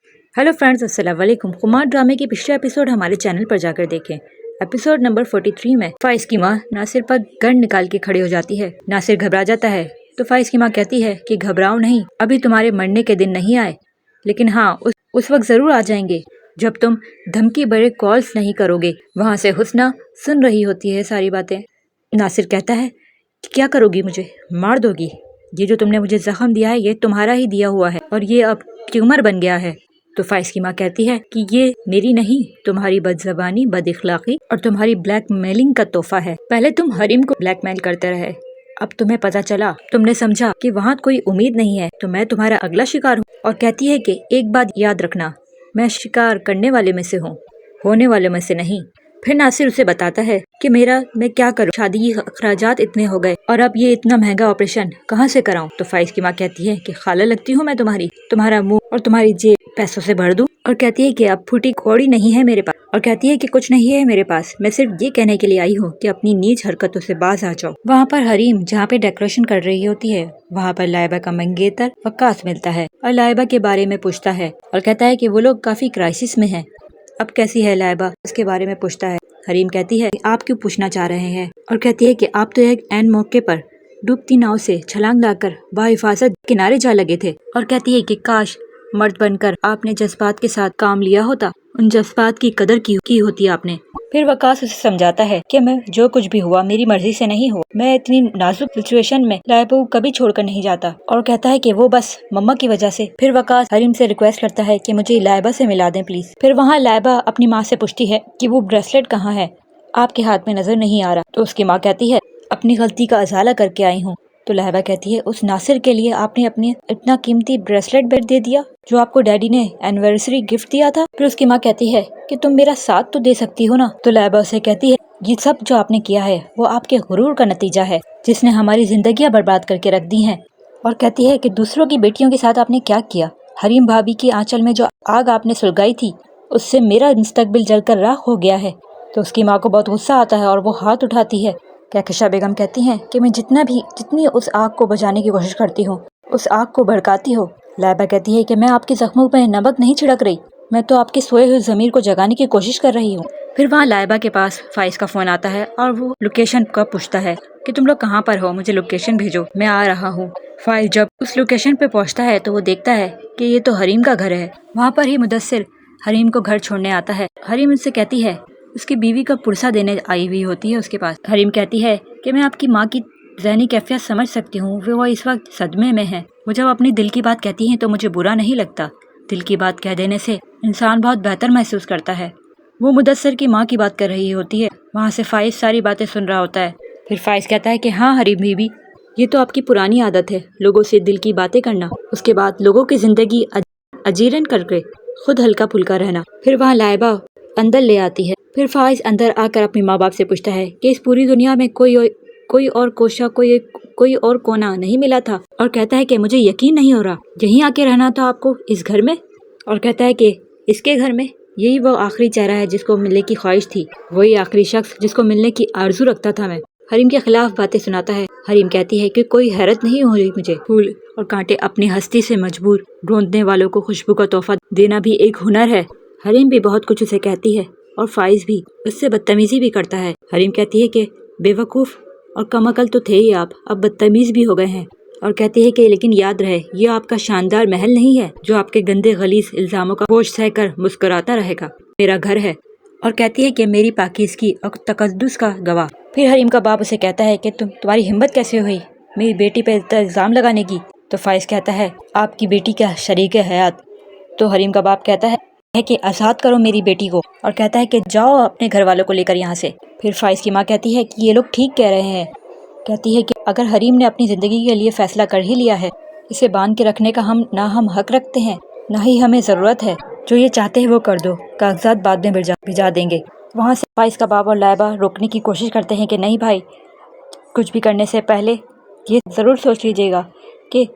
Hello friends, अस्सलाम वालेकुम। कुमार ड्रामे के पिछले एपिसोड हमारे चैनल पर जाकर देखें। एपिसोड नंबर 43 में फाइज की माँ नासिर पर गन निकाल के खड़ी हो जाती है। नासिर घबरा जाता है तो फाइज की माँ कहती है कि घबराओ नहीं, अभी तुम्हारे मरने के दिन नहीं आए, लेकिन हाँ उस वक्त जरूर आ जाएंगे जब तुम धमकी भरे कॉल्स नहीं करोगे। वहाँ से हुस्ना सुन रही होती है सारी बातें। नासिर कहता है कि क्या करोगी, मुझे मार दोगी? ये जो तुमने मुझे जख्म दिया है ये तुम्हारा ही दिया हुआ है और ये अब ट्यूमर बन गया है। तो फाइज की माँ कहती है कि ये मेरी नहीं, तुम्हारी बदज़बानी, बदइखलाकी और तुम्हारी ब्लैकमेलिंग का तोहफा है। पहले तुम हरीम को ब्लैकमेल करते रहे, अब तुम्हें पता चला, तुमने समझा कि वहाँ कोई उम्मीद नहीं है, तो मैं तुम्हारा अगला शिकार हूँ। और कहती है कि एक बात याद रखना, मैं शिकार करने वाले में से हूँ, होने वाले में से नहीं। फिर नासिर उसे बताता है कि मैं क्या करूँ, शादी के अखराजात इतने हो गए और अब ये इतना महंगा ऑपरेशन कहाँ से कराऊं। तो फाइज की माँ कहती है कि खाला लगती हूँ मैं तुम्हारी, तुम्हारा मुंह और तुम्हारी जेब पैसों से भर दूं। और कहती है कि अब फूटी कौड़ी नहीं है मेरे पास, और कहती है कि कुछ नहीं है मेरे पास, मैं सिर्फ ये कहने के लिए आई हूँ कि अपनी नीच हरकतों से बाज आ जाओ। वहाँ पर हरीम जहाँ पे डेकोरेशन कर रही होती है, वहाँ पर लाइबा का मंगेतर वक्कास मिलता है और लाइबा के बारे में पूछता है और कहता है कि वो लोग काफी क्राइसिस में है, अब कैसी है लाइबा, इसके बारे में पूछता है। हरीम कहती है आप क्यों पूछना चाह रहे हैं, और कहती है कि आप तो एक ऐन मौके पर डूबती नाव से छलांग लगाकर बाहिफाजत किनारे जा लगे थे। और कहती है कि काश मर्द बनकर आपने जज्बात के साथ काम लिया होता, उन जज्बात की कदर की होती आपने। फिर वकास उसे समझाता है कि मैं जो कुछ भी हुआ मेरी मर्जी से नहीं हुआ, मैं इतनी नाजुक सिचुएशन में लाइबा को कभी छोड़कर नहीं जाता। और कहता है कि वो बस मम्मा की वजह से। फिर वकास हरीम से रिक्वेस्ट करता है कि मुझे लाइबा से मिला दें प्लीज। फिर वहाँ लाइबा अपनी माँ से पूछती है कि वो ब्रेसलेट कहाँ है, आपके हाथ में नजर नहीं आ रहा। तो उसकी माँ कहती है अपनी गलती का अजाला करके आई हूँ। तो लाइबा कहती है उस नासिर के लिए आपने अपनी इतना कीमती ब्रेसलेट दे दिया जो आपको डैडी ने एनिवर्सरी गिफ्ट दिया था। फिर उसकी माँ कहती है कि तुम मेरा साथ तो दे सकती हो ना। तो लाइबा उसे कहती है ये सब जो आपने किया है वो आपके गुरूर का नतीजा है जिसने हमारी जिंदगियां बर्बाद करके रख दी हैं। और कहती है कि दूसरों की बेटियों के साथ आपने क्या किया, हरीम भाभी की आंचल में जो आग आपने सुलगाई थी उससे मेरा मुस्तकबिल जलकर राख हो गया है। तो उसकी माँ को बहुत गुस्सा आता है और वो हाथ उठाती है। कहकशा बेगम कहती हैं कि मैं जितनी उस आग को बुझाने की कोशिश करती हूँ उस आग को भड़काती हो। लाइबा कहती है कि मैं आपके जख्मों पर नमक नहीं छिड़क रही, मैं तो आपके सोए हुए ज़मीर को जगाने की कोशिश कर रही हूँ। फिर वहाँ लाइबा के पास फाइज का फोन आता है और वो लोकेशन का पूछता है कि तुम लोग कहाँ पर हो, मुझे लोकेशन भेजो, मैं आ रहा हूँ। फाइज जब उस लोकेशन पे पहुँचता है तो वो देखता है कि ये तो हरीम का घर है। वहाँ पर ही मुदस्सिर हरीम को घर छोड़ने आता है। हरीम उससे कहती है, उसकी बीवी का पुरसा देने आई हुई होती है उसके पास। हरीम कहती है कि मैं आपकी माँ की ज़हनी कैफियत समझ सकती हूँ, वो इस वक्त सदमे में है, वो जब अपनी दिल की बात कहती हैं तो मुझे बुरा नहीं लगता, दिल की बात कह देने से इंसान बहुत बेहतर महसूस करता है। वो मुदस्सिर की माँ की बात कर रही होती है। वहाँ से फाइज सारी बातें सुन रहा होता है। फिर फाइज कहता है कि हाँ हरीम बीबी, ये तो आपकी पुरानी आदत है, लोगों से दिल की बातें करना, उसके बाद लोगों की जिंदगी अजीरन करके खुद हल्का फुल्का रहना। फिर वहाँ लाइबा अंदर ले आती है। फिर फाइज अंदर आकर अपने माँ बाप से पूछता है कि इस पूरी दुनिया में कोई और कोशा, कोई और कोना नहीं मिला था। और कहता है कि मुझे यकीन नहीं हो रहा, यहीं आके रहना था आपको, इस घर में। और कहता है कि इसके घर में यही वो आखिरी चेहरा है जिसको मिलने की ख्वाहिश थी, वही आखिरी शख्स जिसको मिलने की आरजू रखता था मैं। हरीम के खिलाफ बातें सुनाता है। हरीम कहती है कि कोई हैरत नहीं हो रही मुझे, फूल और कांटे अपनी हस्ती से मजबूर ढूंढने वालों को खुशबू का तोहफा देना भी एक हुनर है। हरीम भी बहुत कुछ उसे कहती है और फाइज भी उससे बदतमीजी भी करता है। हरीम कहती है कि बेवकूफ़ और कमअकल तो थे ही आप, अब बदतमीज भी हो गए हैं। और कहती है कि लेकिन याद रहे, ये आपका शानदार महल नहीं है जो आपके गंदे गलीज इल्जामों का बोझ सहकर मुस्कुराता रहेगा, मेरा घर है। और कहती है कि मेरी पाकीज़गी और तकद्दुस का गवाह। फिर हरीम का बाप उसे कहता है कि तुम्हारी हिम्मत कैसे हुई मेरी बेटी पे इल्ज़ाम लगाने की। तो फाइज कहता है आपकी बेटी क्या शरीक हयात। तो हरीम का बाप कहता है कि आज़ाद करो मेरी बेटी को, और कहता है कि जाओ अपने घर वालों को लेकर यहाँ से। फिर फाइज की माँ कहती है कि ये लोग ठीक कह रहे हैं। कहती है कि अगर हरीम ने अपनी ज़िंदगी के लिए फ़ैसला कर ही लिया है, इसे बांध के रखने का हम हक रखते हैं, ना ही हमें ज़रूरत है। जो ये चाहते हैं वो कर दो, कागजात बाद में भिजा देंगे। वहाँ से फाइज का बाप और लाइबा रोकने की कोशिश करते हैं कि नहीं भाई, कुछ भी करने से पहले ये ज़रूर सोच लीजिएगा कि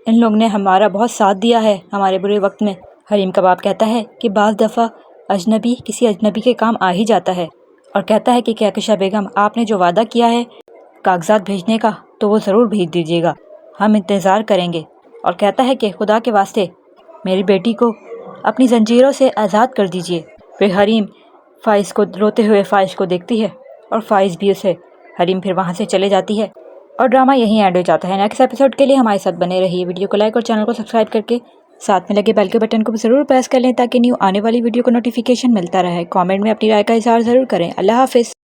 इन लोग ने हमारा बहुत साथ दिया है हमारे बुरे वक्त में। हरीम का बाप कहता है कि बाज़ दफ़ा अजनबी किसी अजनबी के काम आ ही जाता है। और कहता है कि कहकशा बेगम, आपने जो वादा किया है कागजात भेजने का तो वो ज़रूर भेज दीजिएगा, हम इंतज़ार करेंगे। और कहता है कि खुदा के वास्ते मेरी बेटी को اپنی زنجیروں سے آزاد کر دیجیے۔ پھر حریم فائز کو روتے ہوئے فائز کو دیکھتی ہے اور فائز بھی اسے۔ حریم پھر وہاں سے چلے جاتی ہے اور ڈرامہ یہیں اینڈ ہو جاتا ہے۔ نیکسٹ ایپیسوڈ کے لیے ہمارے ساتھ بنے رہیے۔ ویڈیو کو لائک اور چینل کو سبسکرائب کر کے ساتھ میں لگے بیل کے بٹن کو بھی ضرور پریس کر لیں تاکہ نیو آنے والی ویڈیو کو نوٹیفیکیشن ملتا رہے۔ کامنٹ میں اپنی رائے کا اظہار ضرور کریں۔ اللہ حافظ۔